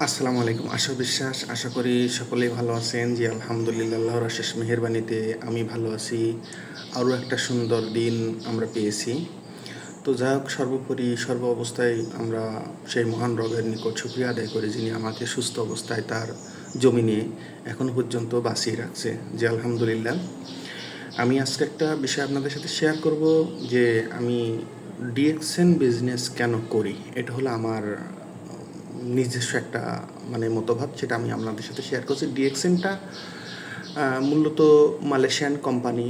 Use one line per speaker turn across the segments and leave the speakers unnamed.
আসসালামু আলাইকুম। আশা করি সকলেই ভালো আছেন। জি, আলহামদুলিল্লাহ আল্লাহর অশেষ মেহেরবানিতে আমি ভালো আছি। আরও একটা সুন্দর দিন আমরা পেয়েছি। তো যাই হোক, সর্বোপরি সর্ব অবস্থায় আমরা সেই মহান রবের নিকট শুকরিয়া আদায় করি, যিনি আমাকে সুস্থ অবস্থায় তার জমিনে এখনও পর্যন্ত বাঁচিয়ে রাখছে। জি, আলহামদুলিল্লাহ। আমি আজকে একটা বিষয় আপনাদের সাথে শেয়ার করব যে আমি ডিএক্সএন বিজনেস কেন করি। এটা হলো আমার নিজস্ব একটা মতভাব, যেটা আমি আপনাদের সাথে শেয়ার করছি। ডিএক্সএনটা মূলত মালয়েশিয়ান কোম্পানি,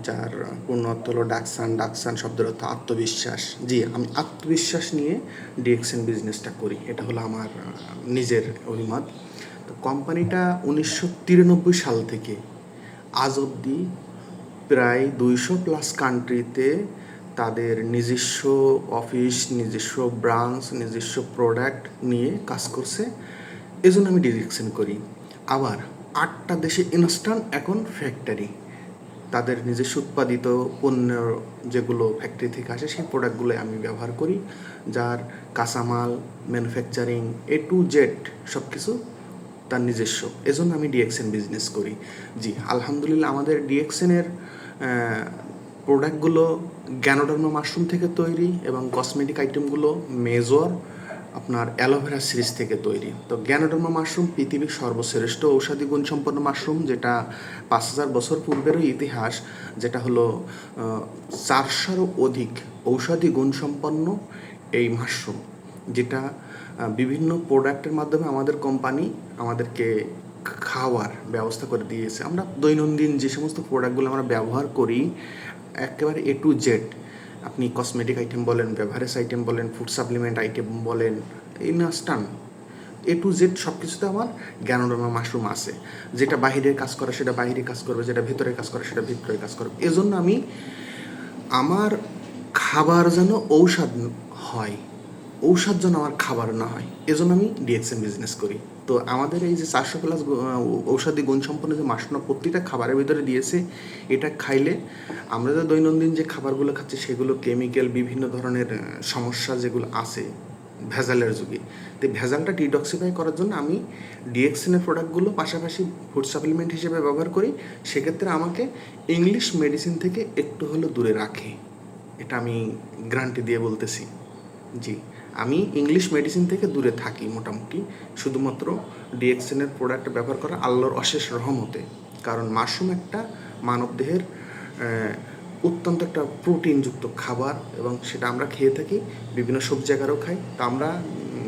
যার পূর্ণ অর্থ হলো ডাকসান। ডাকসান শব্দের অর্থ আত্মবিশ্বাস। জি, আমি আত্মবিশ্বাস নিয়ে ডিএক্সএন বিজনেসটা করি। এটা হলো আমার নিজের অভিমত। তো কোম্পানিটা 1993 সাল থেকে আজ অবধি প্রায় 200+ কান্ট্রিতে তাদের নিজস্ব অফিস, নিজস্ব ব্রাঞ্চ, নিজস্ব প্রোডাক্ট নিয়ে কাজ করছে। এজন্য আমি ডিরেকশন করি। আবার 8টা দেশে ইনস্ট্যান্ট এখন ফ্যাক্টরি, তাদের নিজস্ব উৎপাদিত পণ্য যেগুলো ফ্যাক্টরি থেকে আসে সেই প্রোডাক্টগুলো আমি ব্যবহার করি, যার কাঁচামাল, ম্যানুফ্যাকচারিং এ টু জেড সব কিছু তার নিজস্ব। এজন্য আমি ডিএক্সএন বিজনেস করি। জি, আলহামদুলিল্লাহ আমাদের ডিএক্সএনের প্রোডাক্টগুলো গ্যানোডার্মা মাশরুম থেকে তৈরি এবং কসমেটিক আইটেমগুলো মেজর আপনার অ্যালোভেরা সিরিজ থেকে তৈরি। তো গ্যানোডার্মা মাশরুম পৃথিবীর সর্বশ্রেষ্ঠ ঔষধি গুণসম্পন্ন মাশরুম, যেটা 5000 বছর পূর্বেরও ইতিহাস, যেটা হলো 400-রও অধিক ঔষধি গুণসম্পন্ন এই মাশরুম, যেটা বিভিন্ন প্রোডাক্টের মাধ্যমে আমাদের কোম্পানি আমাদেরকে খাওয়ার ব্যবস্থা করে দিয়েছে। আমরা দৈনন্দিন যে সমস্ত প্রোডাক্টগুলো আমরা ব্যবহার করি একেবারে এ টু জেড, আপনি কসমেটিক আইটেম বলেন, বেভারেজ আইটেম বলেন, ফুড সাপ্লিমেন্ট আইটেম বলেন, ইনস্ট্যান্ট এ টু জেড সব কিছুতে আমার গ্যানোডার্মা মাশরুম আছে। যেটা বাহিরের কাজ করে সেটা বাহিরে কাজ করবে, যেটা ভেতরে কাজ করে সেটা ভেতরে কাজ করবে। এজন্য আমি আমার খাবার যেন ঔষধ হয়, ঔষধ যেন আমার খাবার না হয়, এজন্য আমি ডিএক্সএন বিজনেস করি। তো আমাদের এই যে 400+ ঔষধি গুণসম্পন্ন যে মাশরুম প্রতিটা খাবারের ভিতরে দিয়েছে, এটা খাইলে আমরা যে দৈনন্দিন যে খাবারগুলো খাচ্ছি সেগুলো কেমিক্যাল, বিভিন্ন ধরনের সমস্যা যেগুলো আছে ভেজালের যুগে, তো ভেজালটা ডিটক্সিফাই করার জন্য আমি ডিএক্সএনের প্রোডাক্টগুলো পাশাপাশি ফুড সাপ্লিমেন্ট হিসেবে ব্যবহার করি। সেক্ষেত্রে আমাকে ইংলিশ মেডিসিন থেকে একটু হলেও দূরে রাখে, এটা আমি গ্যারান্টি দিয়ে বলতেছি। জি, আমি ইংলিশ মেডিসিন থেকে দূরে থাকি মোটামুটি, শুধুমাত্র ডিএক্সএনের প্রোডাক্ট ব্যবহার করা আল্লাহর অশেষ রহমতে। কারণ মাশরুম একটা মানবদেহের অত্যন্ত একটা প্রোটিনযুক্ত খাবার, এবং সেটা আমরা খেয়ে থাকি, বিভিন্ন সবজি আকারেও খাই। তো আমরা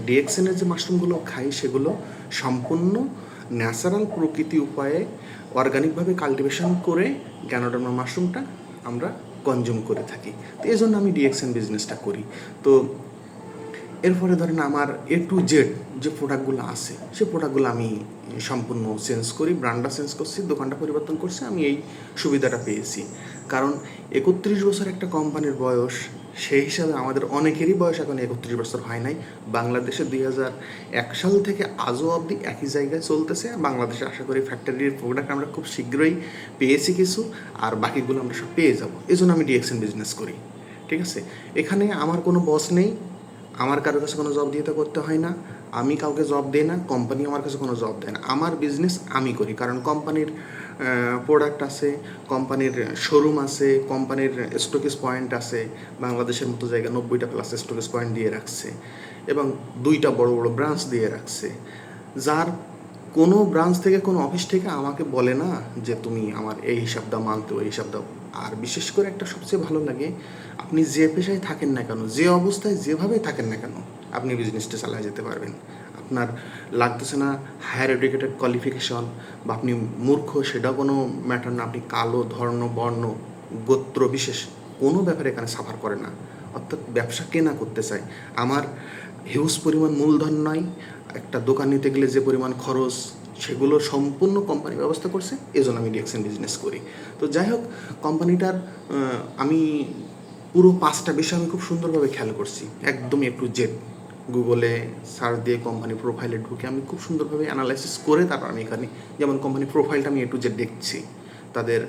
ডিএক্সএনের যে মাশরুমগুলো খাই সেগুলো সম্পূর্ণ ন্যাচারাল প্রকৃতি উপায়ে অর্গানিকভাবে কাল্টিভেশন করে গ্যানোডার্মা মাশরুমটা আমরা কনজিউম করে থাকি। তো এই জন্য আমি ডিএক্সএন বিজনেসটা করি। তো এরপরে ধরেন আমার এ টু জেড যে প্রোডাক্টগুলো আছে সেই প্রোডাক্টগুলো আমি সম্পূর্ণ চেঞ্জ করি, ব্র্যান্ডটা চেঞ্জ করছি, দোকানটা পরিবর্তন করছি। আমি এই সুবিধাটা পেয়েছি কারণ 31 বছর একটা কোম্পানির বয়স, সেই হিসাবে আমাদের অনেকেরই বয়স এখন 31 বছর হয় নাই। বাংলাদেশে 2001 সাল থেকে আজও অবধি একই জায়গায় চলতেছে। বাংলাদেশে আশা করি ফ্যাক্টরির প্রোডাক্ট আমরা খুব শীঘ্রই পেয়েছি কিছু, আর বাকিগুলো আমরা সব পেয়ে যাব। এই জন্য আমি ডিএক্সএন বিজনেস করি। ঠিক আছে, এখানে আমার কোনো বস নেই, আমার কারোর কাছে কোনো জব দিতে করতে হয় না, আমি কাউকে জব দিই না, কোম্পানি আমার কাছে কোনো জব দেয় না। আমার বিজনেস আমি করি, কারণ কোম্পানির প্রোডাক্ট আছে, কোম্পানির শোরুম আছে, কোম্পানির স্টকেজ পয়েন্ট আছে। বাংলাদেশের মতো জায়গা 90টা+ স্টকেজ পয়েন্ট দিয়ে রাখছে, এবং 2টা বড় বড় ব্রাঞ্চ দিয়ে রাখছে। যার কোনো ব্রাঞ্চ থেকে, কোনো অফিস থেকে আমাকে বলে না যে তুমি আমার এই হিসাব দাও, মানতে ওই হিসাব দাও। আর বিশেষ করে একটা সবচেয়ে ভালো লাগে, আপনি যে পেশায় থাকেন না কেন, যে অবস্থায় যেভাবেই থাকেন না কেন, আপনি বিজনেসটা চালিয়ে যেতে পারবেন। আপনার লাগতেছে না হায়ার এডুকেটেড কোয়ালিফিকেশন, বা আপনি মূর্খ, সেটাও কোনো ম্যাটার না। আপনি কালো, ধর্ম, বর্ণ, গোত্র বিশেষ কোনো ব্যাপারে এখানে সাফার করে না। অর্থাৎ ব্যবসা কে না করতে চায়। আমার হিউজ পরিমাণ মূলধন নয়, একটা দোকান নিতে গেলে যে পরিমাণ খরচ সেগুলো সম্পূর্ণ কোম্পানি ব্যবস্থা করছে, এজন্য আমি ডিএক্সএন বিজনেস করি। তো যাই হোক, কোম্পানিটার আমি পুরো 5টা বিষয় আমি খুব সুন্দরভাবে খেয়াল করছি, একদম এ টু জেড। গুগলে সার্চ দিয়ে কোম্পানি প্রোফাইলে ঢুকে আমি খুব সুন্দরভাবে অ্যানালাইসিস করে তারপর আমি এখানে, যেমন কোম্পানি প্রোফাইলটা আমি এ টু জেড দেখছি, তাদের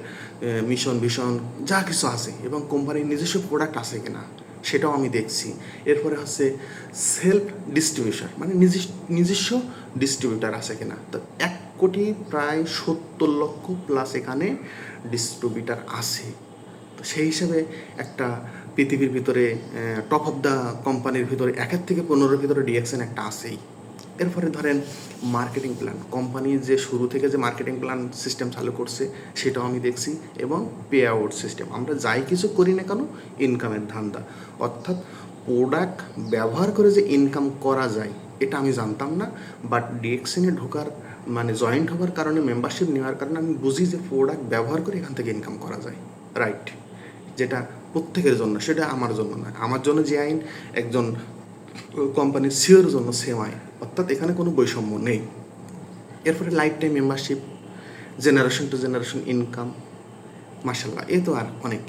মিশন ভিশন যা কিছু আছে, এবং কোম্পানির নিজস্ব প্রোডাক্ট আছে কিনা সেটাও আমি দেখছি। এরপরে হচ্ছে সেলফ ডিস্ট্রিবিউশন, মানে নিজস্ব ডিস্ট্রিবিউটার আছে কিনা। তো 1 কোটি প্রায় 70 লক্ষ প্লাস এখানে ডিস্ট্রিবিউটার আছে। তো সেই হিসাবে একটা পৃথিবীর ভিতরে টপ অফ দ্য কোম্পানির ভিতরে 1-15 ভিতরে ডিএক্সএন একটা আছেই। এরপরে ধরেন মার্কেটিং প্ল্যান, কোম্পানি যে শুরু থেকে যে মার্কেটিং প্ল্যান সিস্টেম চালু করছে সেটাও আমি দেখছি, এবং পে আউট সিস্টেম। আমরা যাই কিছু করি না কেন ইনকামের ধান্দা, অর্থাৎ প্রোডাক্ট ব্যবহার করে যে ইনকাম করা যায় এটা আমি জানতাম না, বাট ডিএক্সএনে ঢোকার মানে জয়েন্ট হওয়ার কারণে, মেম্বারশিপ নেওয়ার কারণে আমি বুঝি যে প্রোডাক্ট ব্যবহার করে এখান থেকে ইনকাম করা যায়। রাইট, যেটা প্রত্যেকের জন্য, সেটা আমার জন্য নয়। আমার জন্য যে আইন একজন কোম্পানির সিওর জন্য সেম আইন, অর্থাৎ এখানে কোনো বৈষম্য নেই। এরপরে life time membership, generation to generation income, মার্শাল্লাহ এ তো আর অনেক,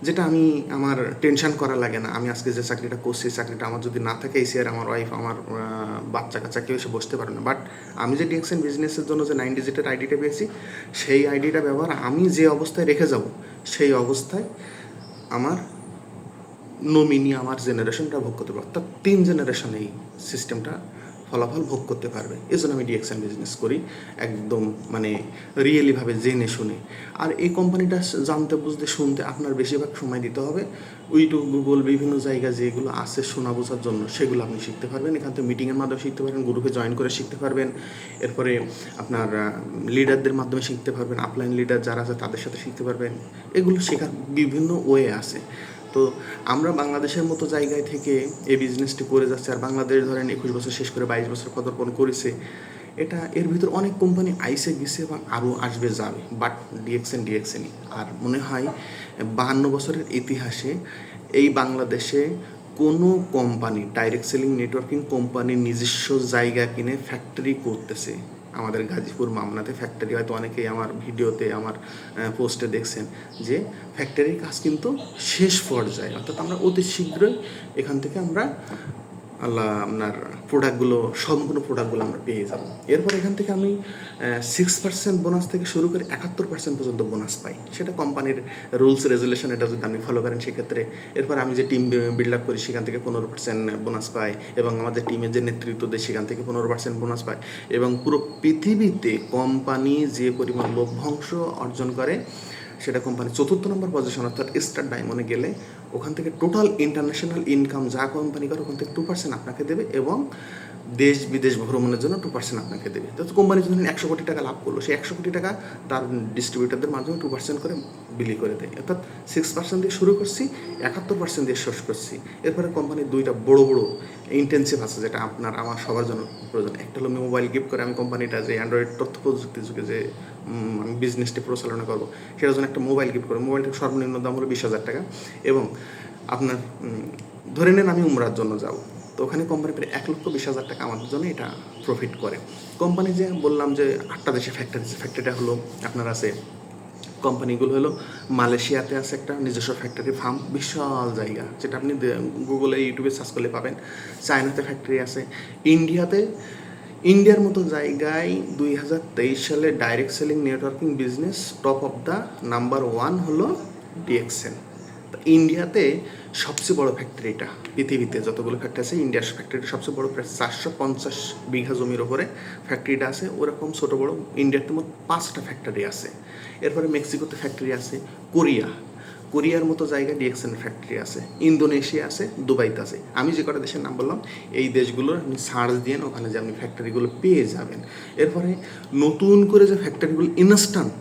যেটা আমি আমার টেনশন করা লাগে না। আমি আজকে যে চাকরিটা করছি, চাকরিটা আমার যদি না থাকে, এসি আর আমার ওয়াইফ, আমার বাচ্চা কাচ্চা কেউ এসে বসতে পারে না। বাট আমি যে ডিএক্সএন বিজনেসের জন্য যে 9 ডিজিটের আইডিটা পেয়েছি, সেই আইডিটা ব্যবহার আমি যে অবস্থায় রেখে যাব, সেই অবস্থায় আমার নমিনি আমার জেনারেশনটা ভোগ করতে পারবে, অর্থাৎ 3 জেনারেশন এই সিস্টেমটা ফলাফল ভোগ করতে পারবে। এই জন্য আমি ডিএক্সএন বিজনেস করি, একদম মানে রিয়েলিভাবে জেনে শুনে। আর এই কোম্পানিটা জানতে, বুঝতে, শুনতে আপনার বেশিরভাগ সময় দিতে হবে। ইউটিউব, গুগল, বিভিন্ন জায়গায় যেগুলো আছে শোনা বোঝার জন্য, সেগুলো আপনি শিখতে পারবেন। এখান থেকে মিটিংয়ের মাধ্যমে শিখতে পারবেন, গ্রুপে জয়েন করে শিখতে পারবেন। এরপরে আপনার লিডারদের মাধ্যমে শিখতে পারবেন, আপলাইন লিডার যারা আছে তাদের সাথে শিখতে পারবেন। এগুলো শেখার বিভিন্ন ওয়ে আছে। তো আমরা বাংলাদেশের মতো জায়গায় থেকে এই বিজনেসটি করে যাচ্ছি, আর বাংলাদেশ ধরেন 21 বছর শেষ করে 22 বছর পদার্পণ করেছে। এটা এর ভিতর অনেক কোম্পানি আইসে গেছে এবং আরও আসবে, যাবে, বাট ডিএক্সএনই। আর মনে হয় 52 বছরের ইতিহাসে এই বাংলাদেশে কোনো company, direct selling networking company নিজস্ব জায়গা কিনে ফ্যাক্টরি করতেছে। আমাদের গাজীপুর মামনাতে ফ্যাক্টরি, হয়তো অনেকেই আমার ভিডিওতে, আমার পোস্টে দেখছেন যে ফ্যাক্টরির কাজ কিন্তু শেষ পর্যায়ে, অর্থাৎ আমরা অতি শীঘ্রই এখান থেকে আমরা আপনার প্রোডাক্টগুলো, সম্পূর্ণ প্রোডাক্টগুলো আমরা পেয়ে যাব। এরপর এখান থেকে আমি 6% বোনাস থেকে শুরু করে 71% পর্যন্ত বোনাস পাই। সেটা কোম্পানির রুলস রেজুলেশন, এটা যদি আপনি ফলো করেন সেক্ষেত্রে। এরপর আমি যে টিম বিল্ড আপ করি সেখান থেকে 15% বোনাস পাই, এবং আমাদের টিমের যে নেতৃত্ব দেয় সেখান থেকে 15% বোনাস পাই। এবং পুরো পৃথিবীতে কোম্পানি যে পরিমাণ লভ্যাংশ অর্জন করে, সেটা কোম্পানি 4th নম্বর পজিশন, অর্থাৎ স্টার ডায়মন্ডে গেলে ওখান থেকে টোটাল ইন্টারন্যাশনাল ইনকাম যা কোম্পানি করে ওখান থেকে 2% আপনাকে দেবে, এবং দেশ বিদেশ ভ্রমণের জন্য 2% আপনাকে দেবে। তো কোম্পানি যদি 100 কোটি টাকা লাভ করলো, সেই 100 কোটি টাকা তার ডিস্ট্রিবিউটারদের মাধ্যমে 2% করে বিলি করে দেয়। অর্থাৎ 6% দিয়ে শুরু করছি, 71% দিয়ে শেষ করছি। এরপরে কোম্পানির 2টা বড় বড় ইন্টেন্সিভ আছে, যেটা আপনার আমার সবার জন্য প্রয়োজন। একটা হলো মোবাইল গিফট করে আমি কোম্পানিটা যে অ্যান্ড্রয়েড তথ্য প্রযুক্তির যুগে যে আমি বিজনেসটি পরিচালনা করবো, সেটার জন্য একটা মোবাইল গিফট করবো। মোবাইলটার সর্বনিম্ন দাম হলো 20,000 টাকা। এবং আপনার ধরে নেন আমি উমরার জন্য যাবো, তো ওখানে কোম্পানি প্রায় 1,20,000 টাকা আমাদের জন্য এটা প্রফিট করে। কোম্পানি যে বললাম যে 8টা দেশে ফ্যাক্টরি, ফ্যাক্টরিটা হলো আপনার আছে, কোম্পানিগুলো হলো মালয়েশিয়াতে আছে একটা নিজস্ব ফ্যাক্টরি ফার্ম, বিশাল জায়গা, যেটা আপনি গুগলে, ইউটিউবে সার্চ করলে পাবেন। চায়নাতে ফ্যাক্টরি আছে। ইন্ডিয়ার মতো জায়গায় 2023 সালে direct selling networking business top of the number 1 হলো ডিএক্সএন। ইন্ডিয়াতে সবচেয়ে বড় ফ্যাক্টরিটা, পৃথিবীতে যতগুলো ফ্যাক্টরি আছে ইন্ডিয়ার ফ্যাক্টরিটা সবচেয়ে বড়, প্রায় 450 বিঘা জমির ওপরে ফ্যাক্টরিটা আছে। ওরকম ছোটো বড়ো ইন্ডিয়াতে মোট 5টা ফ্যাক্টরি আছে। এরপরে মেক্সিকোতে ফ্যাক্টরি আছে, কোরিয়ার মতো জায়গায় ডিএক্সএন ফ্যাক্টরি আছে, ইন্দোনেশিয়া আছে, দুবাইতে আছে। আমি যে কটা দেশের নাম বললাম, এই দেশগুলোর আপনি সার্চ দিয়ে ওখানে যে আপনি ফ্যাক্টরিগুলো পেয়ে যাবেন। এরপরে নতুন করে যে ফ্যাক্টরিগুলো ইনস্ট্যান্ট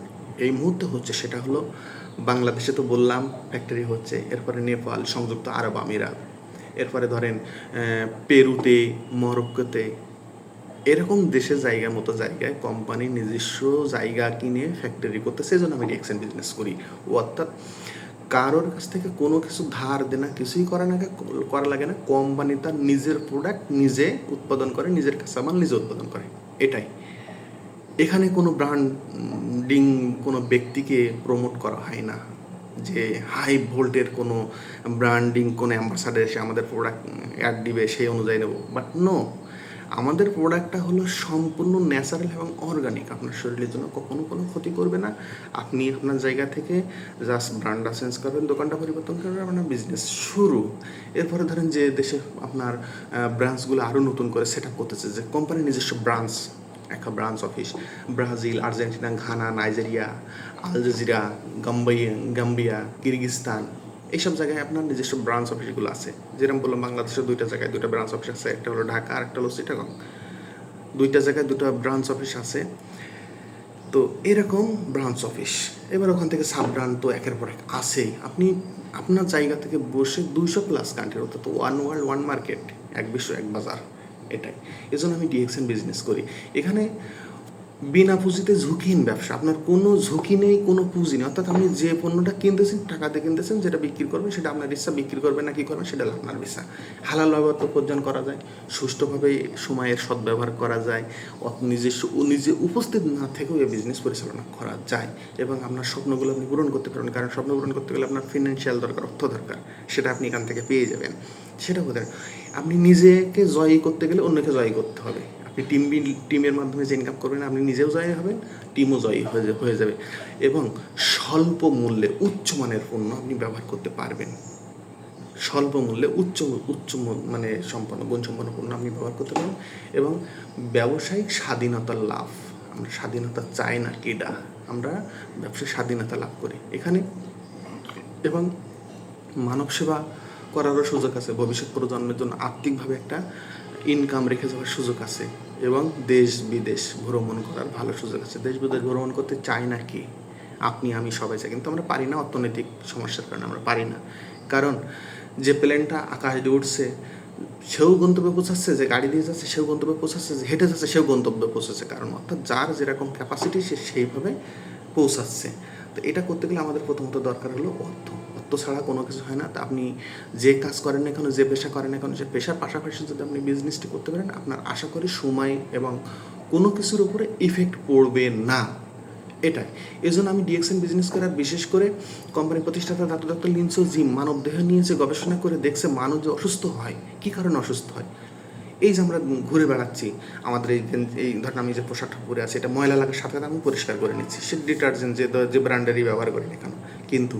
এই মুহূর্তে হচ্ছে, সেটা হলো বাংলাদেশে তো বললাম ফ্যাক্টরি হচ্ছে, এরপরে নেপাল, সংযুক্ত আরব আমিরাত, এরপরে ধরেন পেরুতে, মরক্কোতে, এরকম দেশের জায়গার মতো জায়গায় কোম্পানি নিজস্ব জায়গা কিনে ফ্যাক্টরি করতে, সেই জন্য আমি ডিএক্সএন বিজনেস করি। অর্থাৎ কারোর কাছ থেকে কোনো কিছু ধার দেনা কিছুই করা লাগে না। কোম্পানি তার নিজের প্রোডাক্ট নিজে উৎপাদন করে, নিজের কাঁচামাল নিজে উৎপাদন করে, এটাই। এখানে কোনো ব্র্যান্ডিং কোনো ব্যক্তিকে প্রমোট করা হয় না, যে হাই ভোল্টের কোনো ব্র্যান্ডিং কোনো অ্যাম্বাসাডার এসে আমাদের প্রোডাক্ট অ্যাড দিবে সেই অনুযায়ী নেব, বাট নো। আমাদের প্রোডাক্টটা হলো সম্পূর্ণ ন্যাচারাল এবং অর্গানিক, আপনার শরীরের জন্য কখনো কোনো ক্ষতি করবে না। আপনি আপনার জায়গা থেকে জাস্ট ব্র্যান্ডটা চেঞ্জ করবেন, দোকানটা পরিবর্তন করবেন, আপনার বিজনেস শুরু। এরপরে ধরেন যে দেশে আপনার ব্রাঞ্চগুলো আরও নতুন করে সেট আপ করতেছে, যে কোম্পানির নিজস্ব ব্রাঞ্চ, একটা branch office Brazil, Argentina, Ghana, Nigeria, Al Jazeera, Gambia, Kyrgyzstan, এইসব জায়গায় আপনার নিজস্ব ব্রাঞ্চ অফিসগুলো আছে। যেরকম বললাম, বাংলাদেশের 2টা জায়গায় 2টা ব্রাঞ্চ অফিস আছে, একটা হলো ঢাকা আর একটা হলো চিটাগং। 2টা জায়গায় 2টা ব্রাঞ্চ অফিস আছে। তো এরকম ব্রাঞ্চ অফিস, এবার ওখান থেকে সাব ব্রাঞ্চ তো একের পর এক আছেই। আপনি আপনার জায়গা থেকে বসে 200+ কান্ট্রির, অর্থাৎ ওয়ান ওয়ার্ল্ড ওয়ান মার্কেট, এক বিশ্ব এক বাজার, এটাই। এজন্য আমি ডিএক্সএন বিজনেস করি। এখানে বিনা পুঁজিতে ঝুঁকিহীন ব্যবসা, আপনার কোনো ঝুঁকি নেই, কোনো পুঁজি নেই। অর্থাৎ আপনি যে পণ্যটা কিনতেছেন, টাকাতে কিনতেছেন, যেটা বিক্রি করবেন সেটা আপনার ইচ্ছা, বিক্রি করবেন না কি করবেন সেটা আপনার ইচ্ছা। হালালভাবে অর্থ উপার্জন করা যায়, সুষ্ঠুভাবে সময়ের সদ্ব্যবহার করা যায়, নিজে উপস্থিত না থেকেও এই বিজনেস পরিচালনা করা যায়, এবং আপনার স্বপ্নগুলো আপনি পূরণ করতে পারবেন। কারণ স্বপ্ন পূরণ করতে গেলে আপনার ফিনান্সিয়াল দরকার, অর্থ দরকার, সেটা আপনি এখান থেকে পেয়ে যাবেন। সেটা কোথায়? আপনি নিজেকে জয়ী করতে গেলে অন্যকে জয়ী করতে হবে। আপনি টিমের মাধ্যমে যে ইনকাম করবেন, আপনি নিজেও জয়ী হবেন, টিমও জয়ী হয়ে যাবে, এবং স্বল্প মূল্যে উচ্চমানের পণ্য আপনি ব্যবহার করতে পারবেন। স্বল্প মূল্যে উচ্চ মানে গুণসম্পন্ন পণ্য আপনি ব্যবহার করতে পারবেন, এবং ব্যবসায়িক স্বাধীনতার লাভ। আমরা স্বাধীনতা চাই না কেডা, আমরা ব্যবসায় স্বাধীনতা লাভ করি এখানে, এবং মানব সেবা করারও সুযোগ আছে। ভবিষ্যৎ প্রজন্মের জন্য আর্থিকভাবে একটা ইনকাম রেখে যাওয়ার সুযোগ আছে, এবং দেশ বিদেশ ভ্রমণ করার ভালো সুযোগ আছে। দেশ বিদেশ ভ্রমণ করতে চাই না কি? আপনি, আমি, সবাই চাই, কিন্তু আমরা পারি না, অর্থনৈতিক সমস্যার কারণে আমরা পারি না। কারণ যে প্লেনটা আকাশ দিয়ে উঠছে সেও গন্তব্যে পৌঁছাচ্ছে, যে গাড়ি দিয়ে যাচ্ছে সেও গন্তব্যে পৌঁছাচ্ছে, যে হেঁটে যাচ্ছে সেও গন্তব্যে পৌঁছাচ্ছে। কারণ অর্থাৎ যার যেরকম ক্যাপাসিটি সে সেইভাবে পৌঁছাচ্ছে। তো এটা করতে গেলে আমাদের প্রথমত দরকার হলো অর্থ। অর্থ ছাড়া কোনো কিছু হয় না। তা আপনি যে কাজ করেন না কেন, যে পেশা করেন না কেন, সে পেশার পাশাপাশি যদি আপনি বিজনেসটি করতে পারেন, আপনার আশা করি সময় এবং কোনো কিছুর উপরে ইফেক্ট পড়বে না। এটাই। এই জন্য আমি ডিএক্সএন বিজনেস করার, বিশেষ করে কোম্পানির প্রতিষ্ঠাতা ডক্টর লিনসো জিম মানব দেহ নিয়ে যে গবেষণা করে দেখছে মানুষ যে অসুস্থ হয়, কী কারণে অসুস্থ হয়। এই যে আমরা ঘুরে বেড়াচ্ছি, আমাদের এই ধরেন আমি যে পোশাকটা পরে আছি, এটা ময়লা লাগার সাথে সাথে আমি পরিষ্কার করে নিচ্ছি, সে ডিটারজেন্ট যে ব্র্যান্ডেরই ব্যবহার করি না কেন, কিন্তু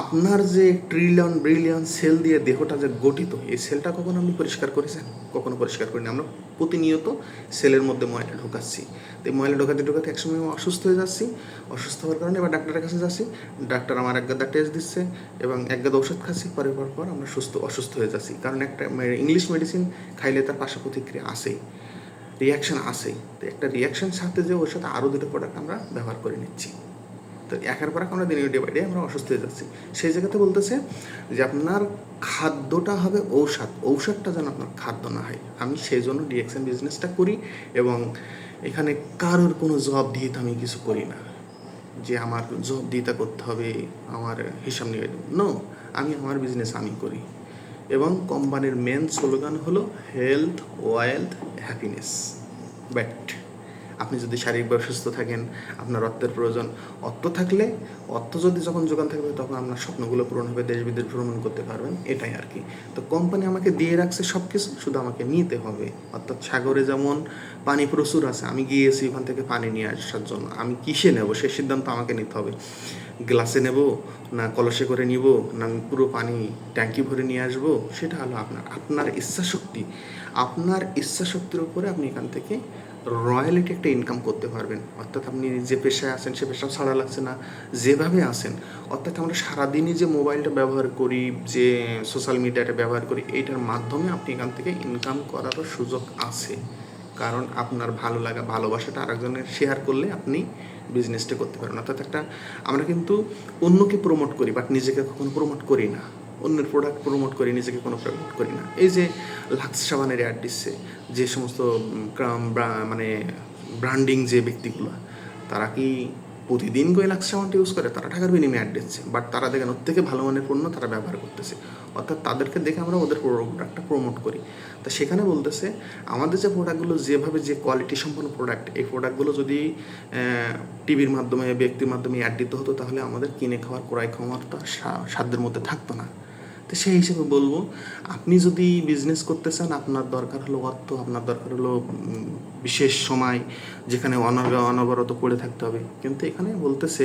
আপনার যে ব্রিলিয়ন সেল দিয়ে দেহটা যে গঠিত, এই সেলটা কখনো আপনি পরিষ্কার করেছেন? কখনো পরিষ্কার করি না। আমরা প্রতিনিয়ত সেলের মধ্যে ময়লা ঢোকাচ্ছি। তো এই ময়লা ঢোকাতে একসময় আমি অসুস্থ হয়ে যাচ্ছি। অসুস্থ হওয়ার কারণে এবার ডাক্তারের কাছে যাচ্ছি, ডাক্তার আমার এক গাদা টেস্ট দিচ্ছে এবং এক গাদা ওষুধ খাচ্ছি, পর আমরা অসুস্থ হয়ে যাচ্ছি। কারণ একটা ইংলিশ মেডিসিন খাইলে তার পার্শ্ব প্রতিক্রিয়া আসেই, রিয়াকশান আসেই। তো একটা রিয়াকশান সাথে যে ওর সাথে আরও 2টা প্রোডাক্ট আমরা ব্যবহার করে নিচ্ছি। তো একের পর আমরা ডে বাই ডে আমরা অসুস্থ হয়ে যাচ্ছি। সেই জায়গাতে বলতেছে যে আপনার খাদ্যটা হবে ঔষধটা যেন আপনার খাদ্য না হয়। আমি সেই জন্য ডিএক্সএন বিজনেসটা করি, এবং এখানে কারোর কোনো জবাবদিহিতা আমি কিছু করি না, যে আমার জবাবদিহিতা করতে হবে, আমার হিসাব নিয়ে নো। আমি আমার বিজনেস আমি করি, এবং কোম্পানির মেন স্লোগান হলো হেলথ, ওয়েলথ, হ্যাপিনেস। বাট আপনি যদি শারীরিকভাবে সুস্থ থাকেন, আপনার অর্থের প্রয়োজন, অর্থ যদি যখন যোগান থাকবে, তখন আপনার স্বপ্নগুলো পূরণ হবে, দেশ বিদেশ ভ্রমণ করতে পারবেন, এটাই আর কি। তো কোম্পানি আমাকে দিয়ে রাখছে সব কিছু, শুধু আমাকে নিতে হবে। অর্থাৎ সাগরে যেমন পানি প্রচুর আছে, আমি গিয়েছি ওখান থেকে পানি নিয়ে আসার জন্য, আমি কিসে নেব সেই সিদ্ধান্ত আমাকে নিতে হবে। গ্লাসে নেব না কলসে করে নিব, না আমি পুরো পানি ট্যাঙ্কি ভরে নিয়ে আসবো, সেটা হলো আপনার ইচ্ছাশক্তি। আপনার ইচ্ছাশক্তির উপরে আপনি এখান থেকে রয়্যালিটি একটা ইনকাম করতে পারবেন। অর্থাৎ আপনি যে পেশায় আছেন সে পেশাও ছাড়া লাগছে না, যেভাবে আছেন। অর্থাৎ আমরা সারাদিনই যে মোবাইলটা ব্যবহার করি, যে সোশ্যাল মিডিয়াটা ব্যবহার করি, এইটার মাধ্যমে আপনি এখান থেকে ইনকাম করারও সুযোগ আছে। কারণ আপনার ভালো লাগা, ভালোবাসাটা আরেকজনের শেয়ার করলে আপনি বিজনেসটা করতে পারেন। অর্থাৎ আমরা কিন্তু অন্যকে প্রমোট করি, বাট নিজেকে কখনো প্রমোট করি না। অন্যের প্রোডাক্ট প্রমোট করি, নিজেকে কোনো প্রমোট করি না। এই যে লাক্স সাবানের অ্যাড দিচ্ছে যে সমস্ত মানে ব্র্যান্ডিং যে ব্যক্তিগুলো, তারা কি প্রতিদিন করে লাক্স সাবানটা ইউজ করে? তারা টাকার বিনিময়ে অ্যাড দিচ্ছে, বাট তারা দেখেন ওর থেকে ভালো মানের পণ্য তারা ব্যবহার করতেছে। অর্থাৎ তাদেরকে দেখে আমরা ওদের প্রোডাক্টটা প্রমোট করি। তা সেখানে বলতেছে আমাদের যে প্রোডাক্টগুলো, যেভাবে যে কোয়ালিটি সম্পন্ন প্রোডাক্ট, এই প্রোডাক্টগুলো যদি টিভির মাধ্যমে, ব্যক্তির মাধ্যমে অ্যাড দিতে হতো, তাহলে আমাদের কিনে খাওয়ার, ক্রয় ক্ষমতা সাধ্যের মধ্যে থাকতো না। তো সেই হিসেবে বলবো, আপনি যদি বিজনেস করতে চান, আপনার দরকার হলো অর্থ, আপনার দরকার হলো বিশেষ সময় যেখানে অনবরত পড়ে থাকতে হবে। কিন্তু এখানে বলতেছে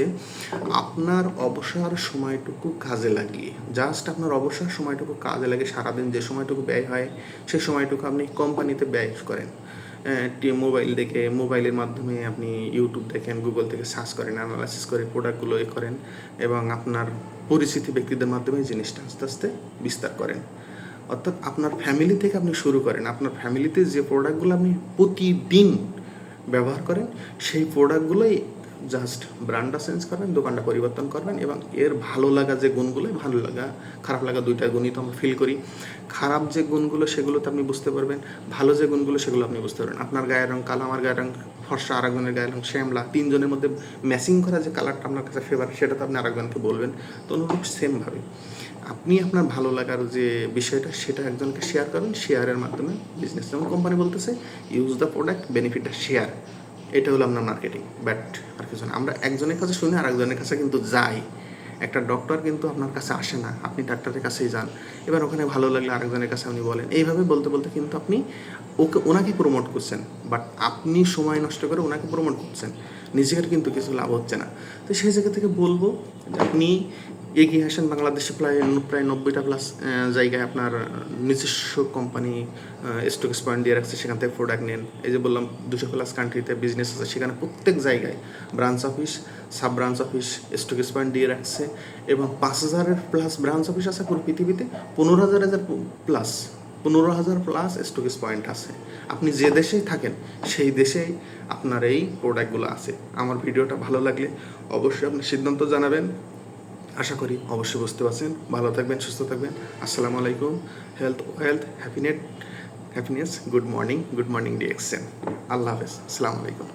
আপনার অবসর সময়টুকু কাজে লাগিয়ে, জাস্ট আপনার অবসর সময়টুকু কাজে লাগে, সারাদিন যে সময়টুকু ব্যয় হয় সেই সময়টুকু আপনি কোম্পানিতে ব্যয় করেন। মোবাইল দেখে, মোবাইলের মাধ্যমে আপনি ইউটিউব দেখেন, গুগল থেকে সার্চ করেন, অ্যানালাইসিস করে প্রোডাক্টগুলো করেন এবং আপনার পরিচিত ব্যক্তিদের মাধ্যমে জিনিসটা আস্তে আস্তে বিস্তার করেন। অর্থাৎ আপনার ফ্যামিলি থেকে আপনি শুরু করেন। আপনার ফ্যামিলিতে যে প্রোডাক্টগুলো আপনি প্রতিদিন ব্যবহার করেন সেই প্রোডাক্টগুলোই জাস্ট ব্র্যান্ডটা চেঞ্জ করবেন, দোকানটা পরিবর্তন করবেন এবং এর ভালো লাগা যে গুণগুলো, ভালো লাগা খারাপ লাগা দুইটা গুণই তো আমরা ফিল করি। খারাপ যে গুণগুলো সেগুলো তো আপনি বুঝতে পারবেন, ভালো যে গুণগুলো সেগুলো আপনি বুঝতে পারবেন। আপনার গায়ের রং কালো, আমার গায়ের রং ফর্সা, আরেকজনের গায়ের রং শ্যামলা, তিনজনের মধ্যে ম্যাচিং করা যে কালারটা আপনার কাছে ফেভার সেটা তো আপনি আরেকজনকে বলবেন। তো অনুরূপ সেমভাবে আপনি আপনার ভালো লাগার যে বিষয়টা সেটা একজনকে শেয়ার করবেন, শেয়ারের মাধ্যমে বিজনেস। যেমন কোম্পানি বলতেছে use the product, benefit the share, এটা হলো আপনার মার্কেটিং। বাট আর কিছু না, আমরা একজনের কাছে শুনি আর একজনের কাছে কিন্তু যাই। একটা ডক্টর কিন্তু আপনার কাছে আসে না, আপনি ডাক্তারের কাছেই যান, এবার ওখানে ভালো লাগলে আরেকজনের কাছে আপনি বলেন, এইভাবে বলতে বলতে কিন্তু আপনি ওনাকে প্রমোট করছেন, বাট আপনি সময় নষ্ট করে ওনাকে প্রমোট করছেন, নিজের কিন্তু কিছু লাভ হচ্ছে না। তো সেই জায়গা থেকে বলবো যে আপনি এগিয়ে আসেন। বাংলাদেশে প্রায় 90টা প্লাস জায়গায় আপনার নিজস্ব কোম্পানি স্টক পয়েন্ট দিয়ে রাখছে, সেখান থেকে প্রোডাক্ট নেন। এই যে বললাম 200 প্লাস কান্ট্রিতে বিজনেস আছে, সেখানে প্রত্যেক জায়গায় branch office, sub branch office, stock point দিয়ে রাখছে এবং 5000-এর প্লাস ব্রাঞ্চ অফিস আছে পুরো পৃথিবীতে। 15,000 প্লাস স্টক পয়েন্ট আছে। আপনি যে দেশেই থাকেন সেই দেশেই আপনার এই প্রোডাক্টগুলো আছে। আমার ভিডিওটা ভালো লাগলে অবশ্যই আপনি সিদ্ধান্ত জানাবেন। আশা করি অবশ্যই বুঝতে পারছেন। ভালো থাকবেন, সুস্থ থাকবেন। আসসালামু আলাইকুম। Health happiness, good morning DXN. আল্লাহ হাফেজ, আসসালামু আলাইকুম।